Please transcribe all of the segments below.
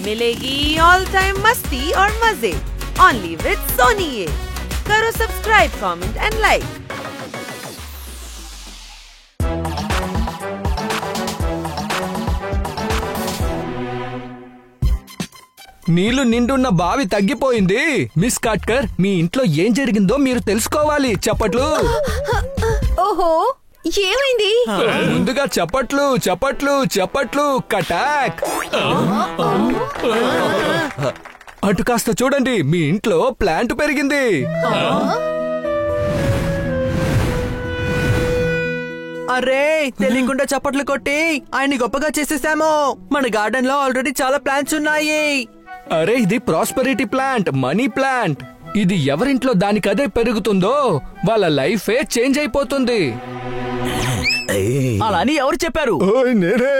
मिलेगी all time मस्ती और मजे ओनली विद सोनी। ये करो सब्सक्राइब, कमेंट एंड लाइक। నీళ్లు నిండున్న బావి తగ్గిపోయింది. మిస్ కాట్కర్, మీ ఇంట్లో ఏం జరిగిందో మీరు తెలుసుకోవాలి. చప్పట్లు. ఓహో, ఏమైంది? ముందుగా చప్పట్లు చప్పట్లు చప్పట్లు. కటాక్. అటు కాస్త చూడండి, మీ ఇంట్లో ప్లాంట్ పెరిగింది. అరే, తెలియకుండా చప్పట్లు కొట్టి ఆయన్ని గొప్పగా చేసేసాము. మన గార్డెన్ లో ఆల్రెడీ చాలా ప్లాంట్స్ ఉన్నాయి. అరే, ఇది ప్రాస్పెరిటీ ప్లాంట్, మనీ ప్లాంట్. ఇది ఎవరింట్లో దానికదే పెరుగుతుందో వాళ్ళ లైఫే చేంజ్ అయిపోతుంది. అలా అని ఎవరు చెప్పారు? నేనే.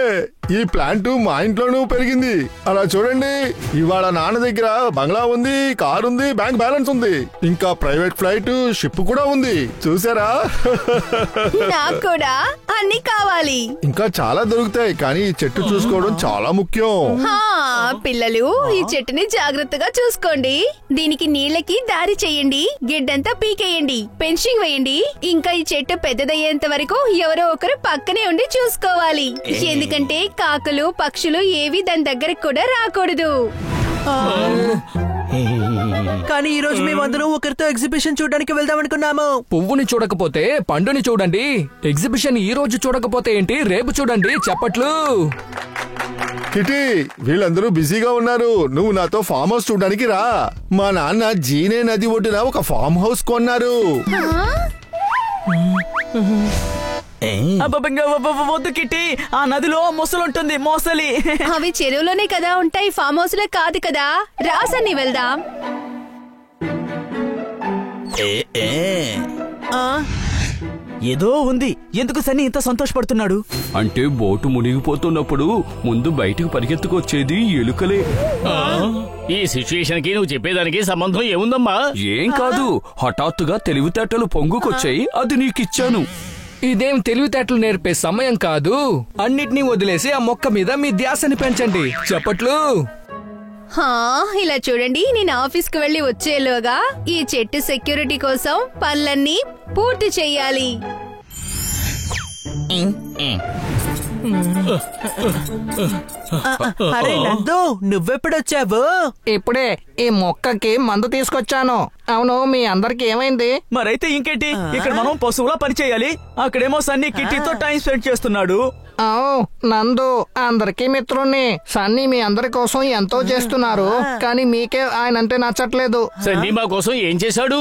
ఈ ప్లాంట్ మా ఇంట్లోనూ పెరిగింది. అలా చూడండి, ఇవాళ నాన్న దగ్గర బంగ్లా ఉంది, కార్ ఉంది, బ్యాంక్ బ్యాలెన్స్ ఉంది, ఇంకా ప్రైవేట్ ఫ్లైట్, షిప్ కూడా ఉంది. చూసారా? నాకు కూడా అన్ని కావాలి. ఇంకా చాలా దొరుకుతాయి, కానీ ఈ చెట్టు చూసుకోవడం చాలా ముఖ్యం. పిల్లలు, ఈ చెట్టుని జాగ్రత్తగా చూసుకోండి. దీనికి నీళ్ళకి దారి చెయ్యండి, గిడ్డంతా పీకేయండి, పెన్షింగ్ వేయండి. ఇంకా ఈ చెట్టు పెద్దదయ్యేంత వరకు ఎవరో ఒకరు పక్కనే ఉండి చూసుకోవాలి. ఎందుకంటే కాకులు, పక్షులు ఏవి దాని దగ్గరకు కూడా రాకూడదు. కానీ ఈ రోజు మేమందరం ఒకరితో ఎగ్జిబిషన్ చూడడానికి వెళ్దాం అనుకున్నాము. పువ్వుని చూడకపోతే పండుని చూడండి. ఎగ్జిబిషన్ ఈ రోజు చూడకపోతే ఏంటి, రేపు చూడండి. చప్పట్లు. కిటీ, వీళ్ళందరూ బిజీగా ఉన్నారు. నువ్వు నాతో ఫామ్ హౌస్ చూడడానికి రా. మా నాన్న జీనే నది ఒడ్డున ఒక ఫామ్ హౌస్ కొన్నారు. వద్దు కిట్టి, ఆ నదిలో మొసలుంటుంది, మొసలి. అవి చెరువులోనే కదా ఉంటాయి, ఫామ్ హౌస్ లో కాదు కదా. రాసన్ని వెళ్దాం. ఏదో ఉంది. ఎందుకు సన్నీ ఇంత సంతోషపడుతున్నాడు? అంటే బోటు మునిగిపోతున్నప్పుడు ముందు బయటకు పరిగెత్తుకొచ్చేది ఎలుకలే. ఈ సిచ్యుయేషన్ కి నువ్వు చెప్పేదానికి సంబంధం ఏముందమ్మా? ఏం కాదు, హఠాత్తుగా తెలివితేటలు పొంగుకొచ్చాయి, అది నీకిచ్చాను. ఇదేం తెలివితేటలు నేర్పే సమయం కాదు. అన్నిటినీ వదిలేసి ఆ మొక్క మీద మీ ధ్యాసని పెంచండి. చప్పట్లు. ఇలా చూడండి, నేను ఆఫీస్ కు వెళ్లి వచ్చేలోగా ఈ చెట్టు సెక్యూరిటీ కోసం పనులన్నీ పూర్తి చెయ్యాలి. అరే నందు, నువ్వెప్పుడొచ్చావు? ఇప్పుడే ఈ మొక్కకి మందు తీసుకొచ్చాను. అవును, మీ అందరికి ఏమైంది? మరైతే ఇంకేంటి, ఇక్కడ మనం పశువులా పని చేయాలి. అక్కడేమో సన్నీ కిట్టీతో టైం స్పెండ్ చేస్తున్నాడు. నందు అందరికీ మిత్రుణ్ణి. సన్నీ మీ అందరి కోసం ఎంతో చేస్తున్నారు, కానీ మీకే ఆయన అంటే నచ్చట్లేదు. సన్నీ మా కోసం ఏం చేశాడు?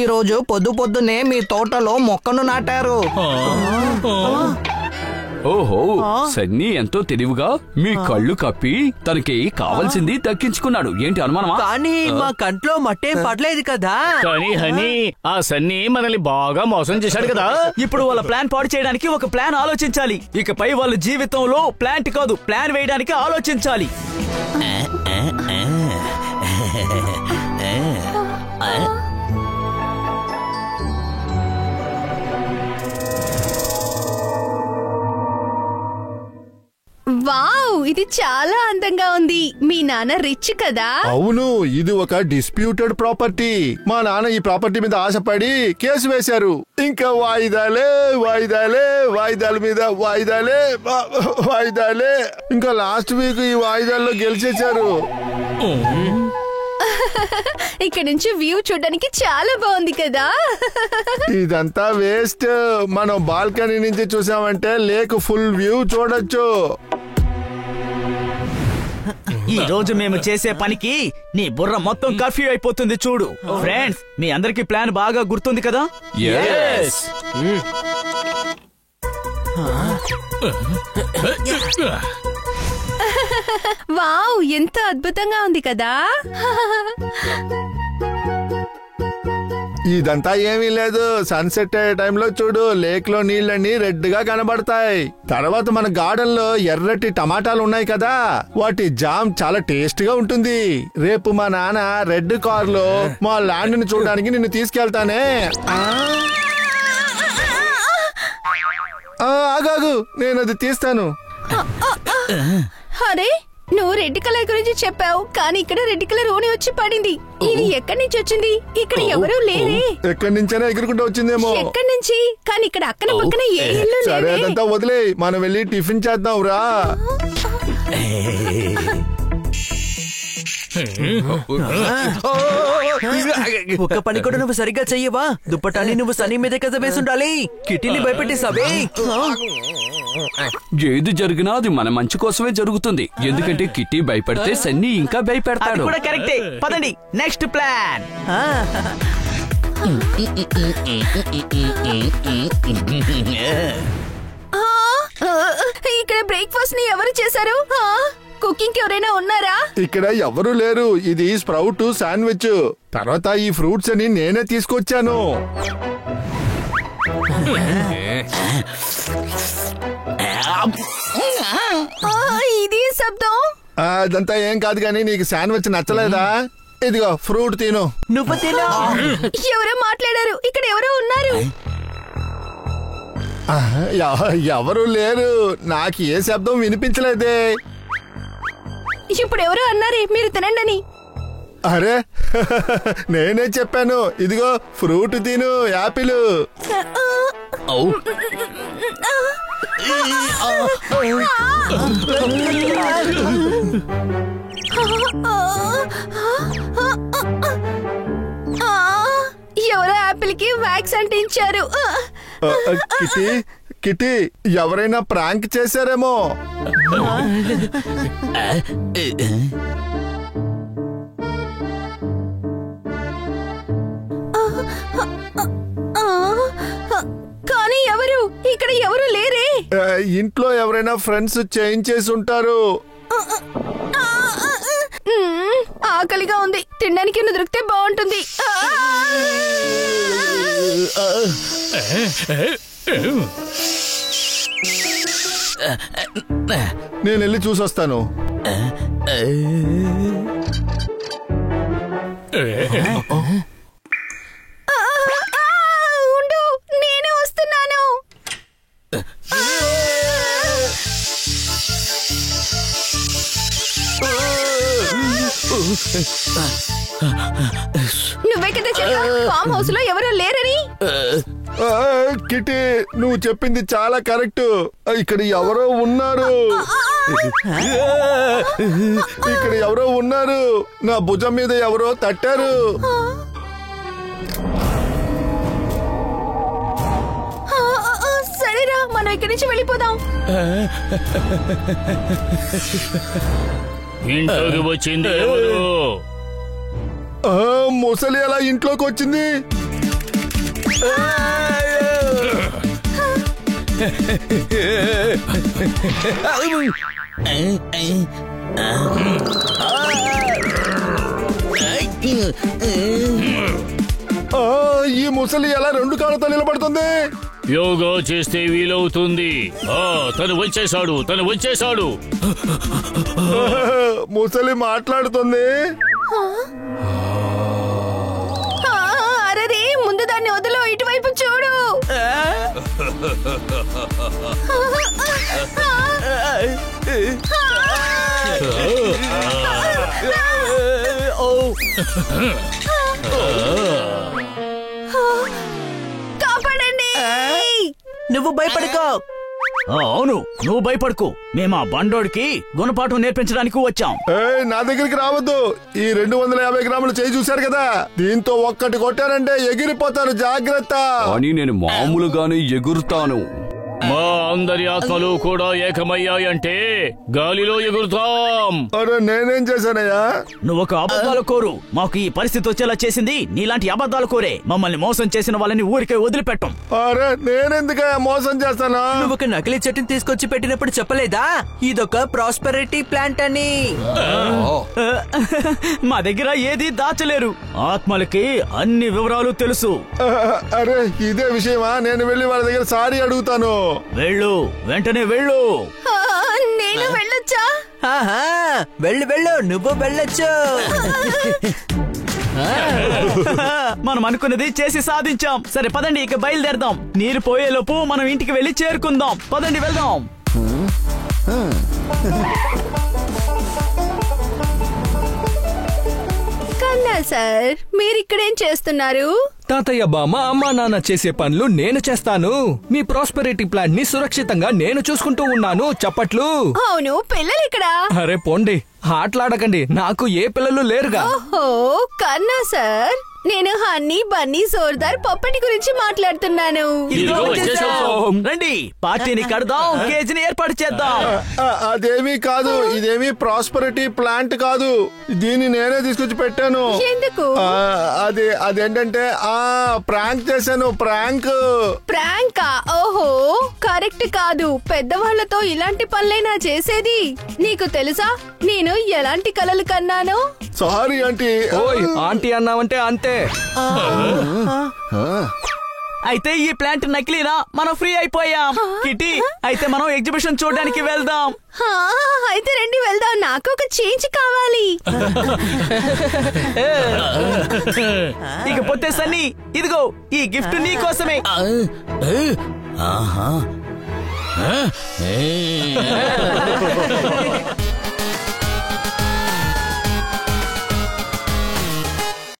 ఈ రోజు పొద్దున్నే మీ తోటలో మొక్కను నాటారు. ఓహో, సన్నీ ఎంతో తెలివిగా మీ కళ్ళు కప్పి తనకి కావాల్సింది దక్కించుకున్నాడు. ఏంటి అనుమానమా? కానీ మా కంట్లో మట్టేం పడలేదు కదా. కానీ హనీ, ఆ సన్నీ మనల్ని బాగా మోసం చేశాడు కదా. ఇప్పుడు వాళ్ళ ప్లాన్ పాడు చేయడానికి ఒక ప్లాన్ ఆలోచించాలి. ఇకపై వాళ్ళ జీవితంలో ప్లాంట్ కాదు, ప్లాన్ వేయడానికి ఆలోచించాలి. వావ్, ఇది చాలా అందంగా ఉంది. మీ నాన్న రిచ్ కదా? అవును, ఇది ఒక డిస్ప్యూటెడ్ ప్రాపర్టీ. మా నాన్న ఈ ప్రాపర్టీ మీద ఆశపడి కేసు వేశారు. ఇంకా వాయిదాలే వాయిదాలే, వాయిదాల మీద వాయిదాలే వాయిదాలే. ఇంకా లాస్ట్ వీక్ ఈ వాయిదాల్లో గెలిచేశారు. ఇక్కడ నుంచి వ్యూ చూడడానికి చాలా బాగుంది కదా. ఇదంతా వేస్ట్. మనం బాల్కనీ నుంచి చూసామంటే లేక్ ఫుల్ వ్యూ చూడొచ్చు. ఈ రోజు మేము చేసే పనికి నీ బుర్ర మొత్తం కర్ఫ్యూ అయిపోతుంది చూడు. ఫ్రెండ్స్, మీ అందరికి ప్లాన్ బాగా గుర్తుంది కదా? yes. వావ్, ఎంత అద్భుతంగా ఉంది కదా. ఇదంతా ఏమీ లేదు. సన్సెట్ అయ్యే టైంలో చూడు, లేక్ లో నీళ్ళని రెడ్ గా కనబడతాయి. తర్వాత మన గార్డెన్ లో ఎర్రటి టమాటాలు ఉన్నాయి కదా, వాటి జామ్ చాలా టేస్ట్ గా ఉంటుంది. రేపు మా నాన్న రెడ్ కార్ లో మా ల్యాండ్ ని చూడడానికి నిన్ను తీసుకెళ్తానే. ఆగాగు, నేను అది తీస్తాను. అరే, నువ్వు రెడ్ కలర్ గురించి చెప్పావు, కానీ ఇక్కడ రెడ్ కలర్ ఓని వచ్చి పడింది. ఇది ఎక్కడి నుంచి వచ్చింది? ఇక్కడ ఎవరూ లేరే. ఎక్కడి నుంచైనా ఎగురుకుంటూ వచ్చిందేమో. ఎక్కడి నుంచి? కానీ ఇక్కడ అక్కన పక్కన ఏ ఇల్లు సరే లేదే. అదంతా వదిలే, మనం వెళ్ళి టిఫిన్ చేద్దాం రా. ఒక్క పని కూడా నువ్వు సరిగ్గా చెయ్యవా? దుప్పటాన్ని నువ్వు సన్నీ మీదే కదా వేసుండాలి. కిటీని భయపెట్టేసావే. ఏది జరిగినా అది మన మంచి కోసమే జరుగుతుంది. ఎందుకంటే కిట్టి భయపడితే సన్నీ ఇంకా అది భయపెడతాడు. కూడా కరెక్టే. పదండి నెక్స్ట్ ప్లాన్. ఇక్కడ బ్రేక్ఫాస్ట్ ని ఎవరు చేశారు? కుకింగ్ కి ఎవరైనా ఉన్నారా? ఇక్కడ ఎవరు లేరు. ఇది స్ప్రౌట్ శాండ్విచ్. తర్వాత ఈ ఫ్రూట్స్ అని నేనే తీసుకొచ్చాను. ఇది శబ్దం. అదంతా ఏం కాదు గానీ నీకు శాండ్విచ్ నచ్చలేదా? ఇదిగో ఫ్రూట్ తిను. నువ్వు తిను. ఎవరో మాట్లాడారు. ఇక్కడ ఎవరో ఉన్నారు. ఎవరు లేరు. నాకు ఏ శబ్దం వినిపించలేదే. ఇప్పుడు ఎవరో అన్నారే మీరు తినండి. అరే నేనే చెప్పాను. ఇదిగో ఫ్రూట్ తిను, యాపిల్. ఎవరో యాపిల్ కి వ్యాక్స్ అంటించారు. కిటి కిటి ఎవరైనా ప్రాంక్ చేశారేమో. కానీ ఎవరు? ఇక్కడ ఎవరు లేరే. ఇంట్లో ఎవరైనా ఫ్రెండ్స్ చేంజ్ ఉంటారు. ఆకలిగా ఉంది. తినడానికి దొరికితే బాగుంటుంది. నేను వెళ్ళి చూసొస్తాను. ఉండు, నేను వస్తున్నాను. నువ్వే కదా చెప్పావు ఫామ్ హౌస్ లో ఎవరో లేరని. కిటి నువ్వు చెప్పింది చాలా కరెక్ట్. ఇక్కడ ఎవరో ఉన్నారు. ఇక్కడ ఎవరో ఉన్నారు. నా భుజం మీద ఎవరో తట్టారు. సరేరా, మనం ఇక్కడి నుంచి వెళ్ళిపోదాం. ఇంట్లోకి వచ్చింది ఎవరు? ముసలి అలా ఇంట్లోకి వచ్చింది. ఈ ముసలి ఎలా రెండు కాళ్ళతో నిలబడుతుంది? యోగా చేస్తే వీలవుతుంది. తను వచ్చేశాడు. ముసలి మాట్లాడుతుంది. అరే ముందు దాన్ని వదిలో, ఇటువైపు చూడు. కాపాడండి. నువ్వు భయపడుకో. అవును, నువ్వు భయపడుకో. మేము ఆ బండోడికి గుణపాఠం నేర్పించడానికి వచ్చాం. నా దగ్గరికి రావద్దు. ఈ 250 గ్రాములు చేయి చూశారు కదా, దీంతో ఒక్కటి కొట్టారంటే ఎగిరిపోతారు. జాగ్రత్త. అని నేను మామూలుగానే ఎగురుతాను. మా అందరి ఆత్మలు కూడా ఏకమయ్యాయంటే గాలిలో ఎగురుతాం. అరే నేనేం చేశానయ్యా? నువ్వు ఒక అబద్ధాల కోరు. మాకు ఈ పరిస్థితి వచ్చేలా చేసింది నీలాంటి అబద్ధాల కోరే. మమ్మల్ని మోసం చేసిన వాళ్ళని ఊరికే వదిలిపెట్టం. అరే నేనెందుకయ్యా మోసం చేస్తానా? నువ్వు ఒక నకిలీ చెట్టుని తీసుకొచ్చి పెట్టినప్పుడు చెప్పలేదా ఇదొక ప్రాస్పెరిటీ ప్లాంట్ అని? మా దగ్గర ఏది దాచలేరు. ఆత్మలకి అన్ని వివరాలు తెలుసు. అరే ఇదే విషయమా? నేను వెళ్ళి వాళ్ళ దగ్గర సారీ అడుగుతాను. వెళ్ళు, వెంటనే వెళ్ళు. నేను వెళ్ళొచ్చా? వెళ్ళు, నువ్వు వెళ్ళొచ్చు. మనం అనుకున్నది చేసి సాధించాం. సరే పదండి, ఇక బయలుదేరదాం. నీరు పోయేలోపు మనం ఇంటికి వెళ్ళి చేరుకుందాం. పదండి వెళ్దాం. సార్ మీరిక్కడేం చేస్తున్నారు? తాతయ్య బామ్మ అమ్మా నాన్న చేసే పనులు నేను చేస్తాను. మీ ప్రాస్పెరిటీ ప్లాన్ ని సురక్షితంగా నేను చూసుకుంటూ ఉన్నాను. చప్పట్లు. అవును, పిల్లలు ఇక్కడ. అరే పోండి, ఆటలాడకండి. నాకు ఏ పిల్లలు లేరుగా. ఓహో, కన్నా సార్, నేను హన్నీ బన్నీ జోర్దార్ పప్పటి గురించి మాట్లాడుతున్నాను. ఇదిగో వచ్చేసాం. రండి, పార్టీని కడదాం, కేజీని ఏర్పాటు చేద్దాం. అదేమీ కాదు, ఇదేమీ ప్రాస్పరిటీ ప్లాంట్ కాదు. దీన్ని నేనే తీసుకొచ్చి పెట్టాను. ఎందుకు? అదేంటంటే ప్రాంక్ చేశాను. ప్రాంకా? ఓహో, కరెక్ట్ కాదు. పెద్దవాళ్లతో ఇలాంటి పనులైనా చేసేది. నీకు తెలుసా నేను ఎలాంటి కలలు కన్నాను? Sorry aunty. ఓయ్ ఆంటీ అన్నావంటే అంతే. అయితే ఈ ప్లాంట్ నకిలీనా? మనం ఫ్రీ అయిపోయాం. కిటీ, అయితే మనం ఎగ్జిబిషన్ చూడడానికి వెళ్దాం. అయితే రండి వెళ్దాం. నాకు ఒక చేంజ్ కావాలి. ఇకపోతే సన్నీ, ఇదిగో ఈ గిఫ్ట్ నీ కోసమే. ఆహా